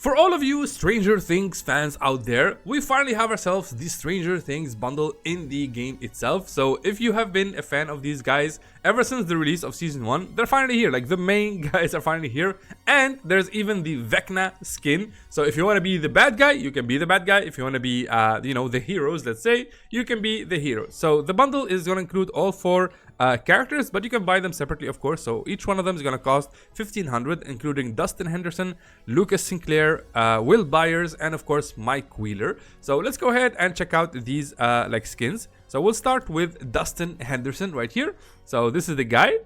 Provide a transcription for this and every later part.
For all of you Stranger Things fans out there, we finally have ourselves the Stranger Things bundle in the game itself. So if you have been a fan of these guys ever since the release of season 1, they're finally here. Like the main guys are finally here, and there's even the VECNA skin. So if you want to be the bad guy, you can be the bad guy. If you want to be the heroes, let's say, you can be the heroes. So the bundle is going to include all 4 characters, but you can buy them separately, of course. So each one of them is going to cost 1,500, including Dustin Henderson, Lucas Sinclair, Will Byers, and of course Mike Wheeler. So let's go ahead and check out these skins. So we'll start with Dustin Henderson right here. So this is the guy.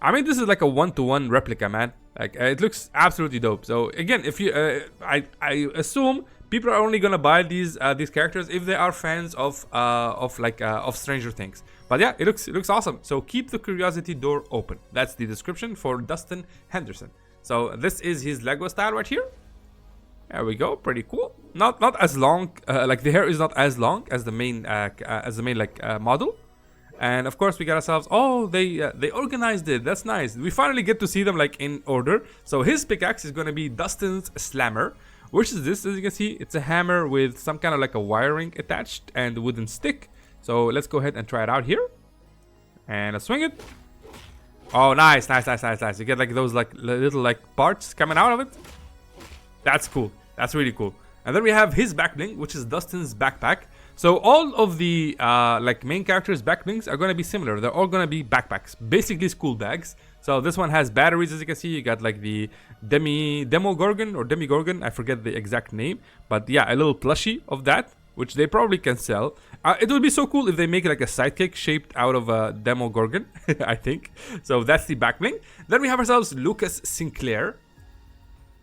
I mean, this is like a one-to-one replica, man. Like it looks absolutely dope. So again, if you I assume people are only gonna buy these characters if they are fans of Stranger Things. But yeah, it looks awesome. So keep the curiosity door open. That's the description for Dustin Henderson. So this is his Lego style right here. There we go, pretty cool. Not as long, like the hair is not as long as the main model. And of course we got ourselves, oh, they organized it. That's nice. We finally get to see them like in order. So his pickaxe is going to be Dustin's Slammer, which is this. As you can see, it's a hammer with some kind of like a wiring attached and a wooden stick. So let's go ahead and try it out here. And let's swing it. Oh, nice. You get like those like little like parts coming out of it. That's cool. That's really cool. And then we have his back bling, which is Dustin's backpack. So all of the main characters' back blings are going to be similar. They're all going to be backpacks, basically school bags. So this one has batteries, as you can see. You got like the Demogorgon, I forget the exact name, but yeah, a little plushie of that, which they probably can sell. It would be so cool if they make like a sidekick shaped out of a Demogorgon, I think. So that's the back bling. Then we have ourselves Lucas Sinclair.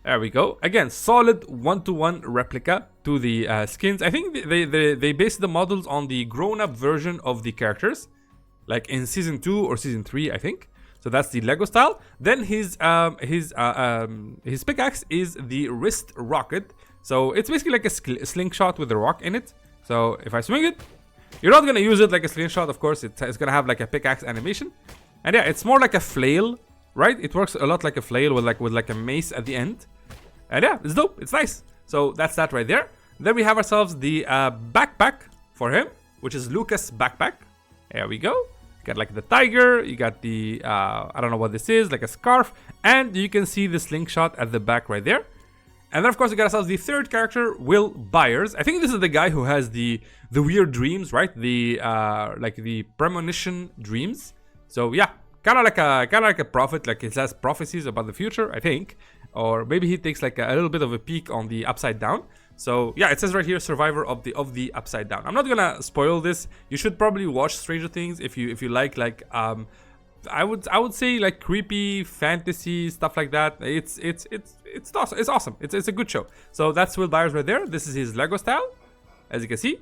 There we go. Again, solid one-to-one replica to the skins. I think they based the models on the grown-up version of the characters, like in season 2 or season 3, I think. So that's the Lego style. Then his pickaxe is the wrist rocket. So it's basically like a slingshot with a rock in it. So if I swing it, you're not gonna use it like a slingshot, of course. It's gonna have like a pickaxe animation, and yeah, it's more like a flail. Right, it works a lot like a flail with like a mace at the end, and yeah, it's dope. It's nice. So that's that right there. Then we have ourselves the backpack for him, which is Lucas' backpack. There we go. You got like the tiger. You got the I don't know what this is, like a scarf, and you can see the slingshot at the back right there. And then of course we got ourselves the third character, Will Byers. I think this is the guy who has the weird dreams, right? The like the premonition dreams. So yeah. Kind of like a prophet, like it says prophecies about the future, I think, or maybe he takes like a little bit of a peek on the upside down. So yeah, it says right here, survivor of the upside down. I'm not gonna spoil this. You should probably watch Stranger Things if you like I would say like creepy fantasy stuff like that. It's awesome. It's a good show. So that's Will Byers right there. This is his Lego style, as you can see.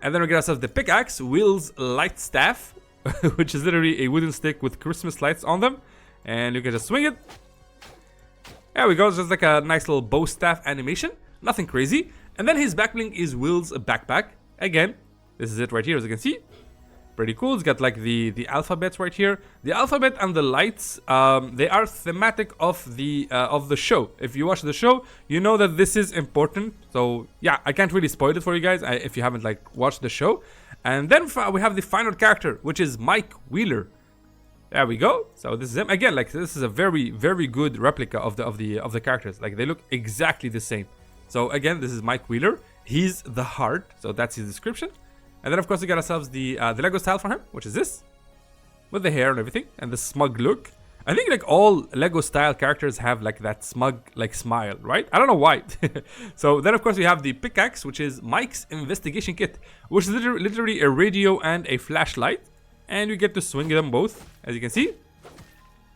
And then we get ourselves the pickaxe, Will's light staff. Which is literally a wooden stick with Christmas lights on them, and you can just swing it. There we go, it's just like a nice little bow staff animation, nothing crazy. And then his back bling is Will's backpack. Again, this is it right here, as you can see. Pretty cool. It's got like the alphabets right here. The alphabet and the lights, they are thematic of the show. If you watch the show, you know that this is important. So yeah, I can't really spoil it for you guys if you haven't like watched the show. And then we have the final character, which is Mike Wheeler. There we go. So this is him again. Like this is a very, very good replica of the characters. Like they look exactly the same. So again, this is Mike Wheeler. He's the heart. So that's his description. And then of course we got ourselves the Lego style for him, which is this, with the hair and everything, and the smug look. I think like all Lego style characters have like that smug like smile, right? I don't know why. So then of course we have the pickaxe, which is Mike's investigation kit, which is literally a radio and a flashlight, and you get to swing them both, as you can see.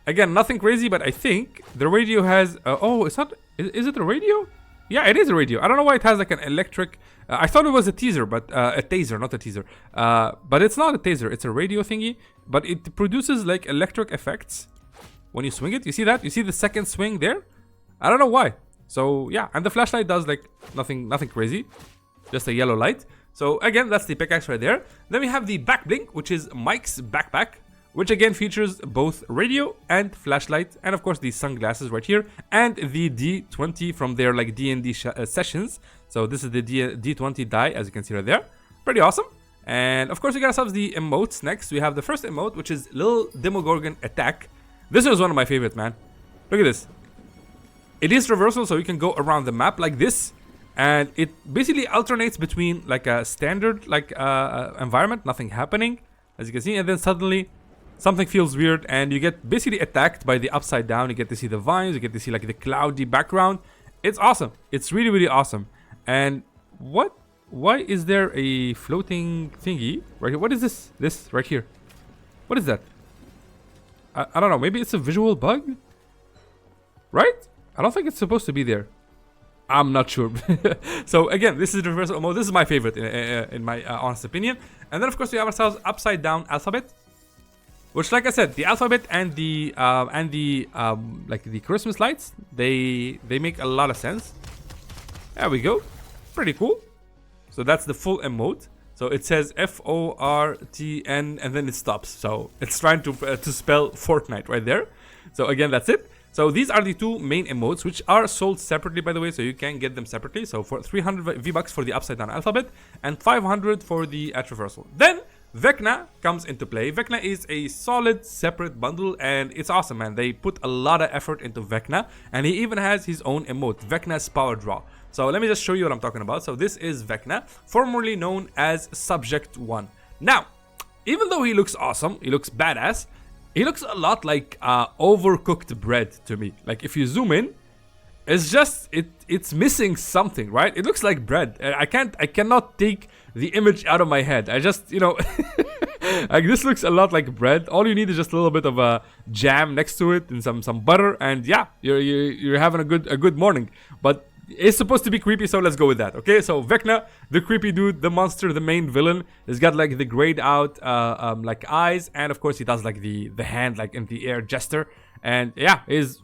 Again, nothing crazy, but I think the radio has oh, it's not, is it a radio? Yeah, it is a radio. I don't know why it has like an electric I thought it was a teaser, but a taser, not a teaser. But it's not a taser, it's a radio thingy, but it produces like electric effects when you swing it. You see that? You see the second swing there? I don't know why. So yeah, and the flashlight does like nothing crazy, just a yellow light. So again, that's the pickaxe right there. Then we have the back bling, which is Mike's backpack, which again features both radio and flashlight, and of course the sunglasses right here, and the D20 from their like D&D sessions. So this is the D20 die, as you can see right there. Pretty awesome. And of course we got ourselves the emotes next. We have the first emote, which is Little Demogorgon Attack. This is one of my favorites, man. Look at this. It is traversal, so you can go around the map like this, and it basically alternates between like a standard like environment, nothing happening, as you can see, and then suddenly something feels weird, and you get basically attacked by the upside down. You get to see the vines, you get to see like the cloudy background. It's awesome. It's really, really awesome. And why is there a floating thingy right here? What is this? This right here. What is that? I don't know. Maybe it's a visual bug? Right? I don't think it's supposed to be there. I'm not sure. So again, this is the reversal mode. This is my favorite in my honest opinion. And then of course we have ourselves upside down alphabet, which, like I said, the alphabet and the like the Christmas lights, they make a lot of sense. There we go. Pretty cool. So that's the full emote. So it says Fortn and then it stops. So it's trying to spell Fortnite right there. So again, that's it. So these are the two main emotes, which are sold separately, by the way, so you can get them separately. So for 300 V-Bucks for the upside down alphabet and 500 for the traversal. Then Vecna comes into play. Vecna is a solid separate bundle, and it's awesome, man. They put a lot of effort into Vecna, and he even has his own emote, Vecna's Power Draw. So let me just show you what I'm talking about. So this is Vecna, formerly known as Subject 1. Now, even though he looks awesome, he looks badass, he looks a lot like overcooked bread to me. Like if you zoom in, it's just it's missing something, right? It looks like bread. I cannot take the image out of my head. I just, you know, like this looks a lot like bread. All you need is just a little bit of a jam next to it and some butter, and yeah, you're having a good morning. But it's supposed to be creepy, so let's go with that. Okay, so Vecna, the creepy dude, the monster, the main villain, has got like the grayed out like eyes, and of course he does like the hand like in the air gesture, and yeah, he's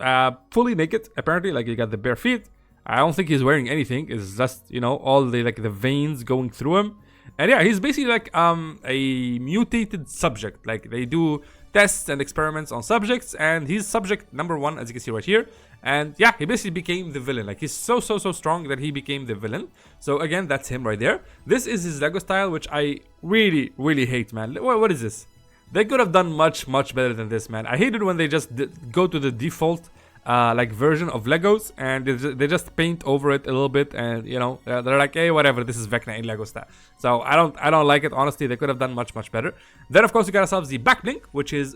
fully naked apparently. Like he got the bare feet. I don't think he's wearing anything. It's just, you know, all the like the veins going through him, and yeah, he's basically like a mutated subject. Like they do tests and experiments on subjects, and he's subject number 1, as you can see right here. And yeah, he basically became the villain. Like he's so strong that he became the villain. So again, that's him right there. This is his Lego style, which I really hate, man. What is this? They could have done much better than this, man. I hate it when they just go to the default like version of Legos, and they just paint over it a little bit, and you know, they're like, hey, whatever, this is Vecna in Lego style. So I don't like it, honestly. They could have done much better. Then of course we got ourselves the backblink, which is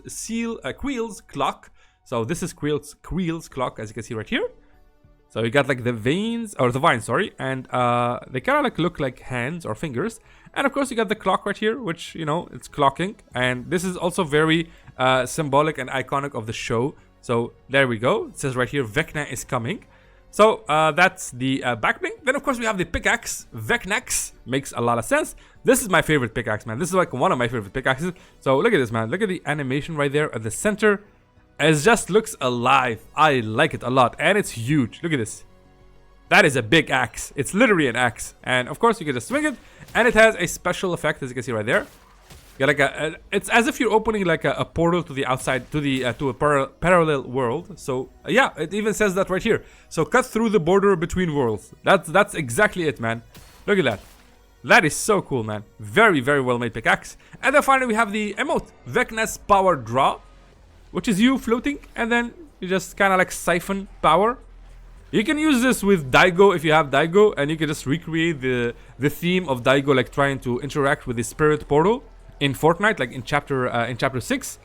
Quill's clock. So this is Quill's clock, as you can see right here. So you got like the veins, or the vines, sorry, and they kind of like look like hands or fingers. And of course you got the clock right here, which, you know, it's clocking, and this is also very symbolic and iconic of the show. So there we go. It says right here, Vecna is coming. So that's the backblink. Then of course we have the pickaxe, VECNA'S. Makes a lot of sense. This is my favorite pickaxe, man. This is like one of my favorite pickaxes. So look at this, man. Look at the animation right there at the center. It just looks alive. I like it a lot, and it's huge. Look at this. That is a big axe. It's literally an axe, and of course you can just swing it, and it has a special effect, as you can see right there. You got like it's as if you're opening like a portal to the outside, to a parallel world. So yeah, it even says that right here. So cut through the border between worlds. That's exactly it, man. Look at that. That is so cool, man. Very well made pickaxe. And then finally we have the emote, Vecna's Power Draw, which is you floating, and then you just kind of like siphon power. You can use this with Daigo if you have Daigo, and you can just recreate the theme of Daigo, like trying to interact with the spirit portal in Fortnite, like in chapter 6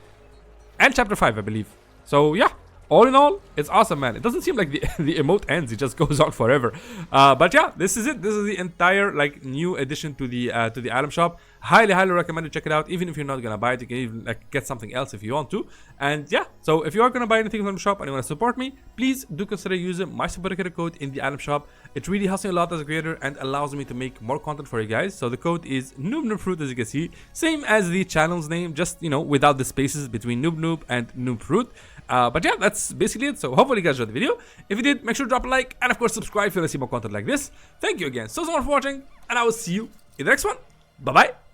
and chapter 5, I believe. So yeah, all in all, it's awesome, man. It doesn't seem like the emote ends. It just goes on forever. But yeah, this is it. This is the entire like new addition to the item shop. Highly recommend to check it out. Even if you're not gonna buy it, you can even like get something else if you want to. And yeah, so if you are gonna buy anything from the shop and you want to support me, please do consider using my supporter code in the item shop. It really helps me a lot as a creator and allows me to make more content for you guys. So the code is NOOBNOOBFRUIT, as you can see, same as the channel's name, just, you know, without the spaces between NOOBNOOB and NOOBFRUIT. But yeah, that's basically it. So hopefully you guys enjoyed the video. If you did, make sure to drop a like, and of course subscribe if you want to see more content like this. Thank you again so much for watching, and I will see you in the next one. Bye bye.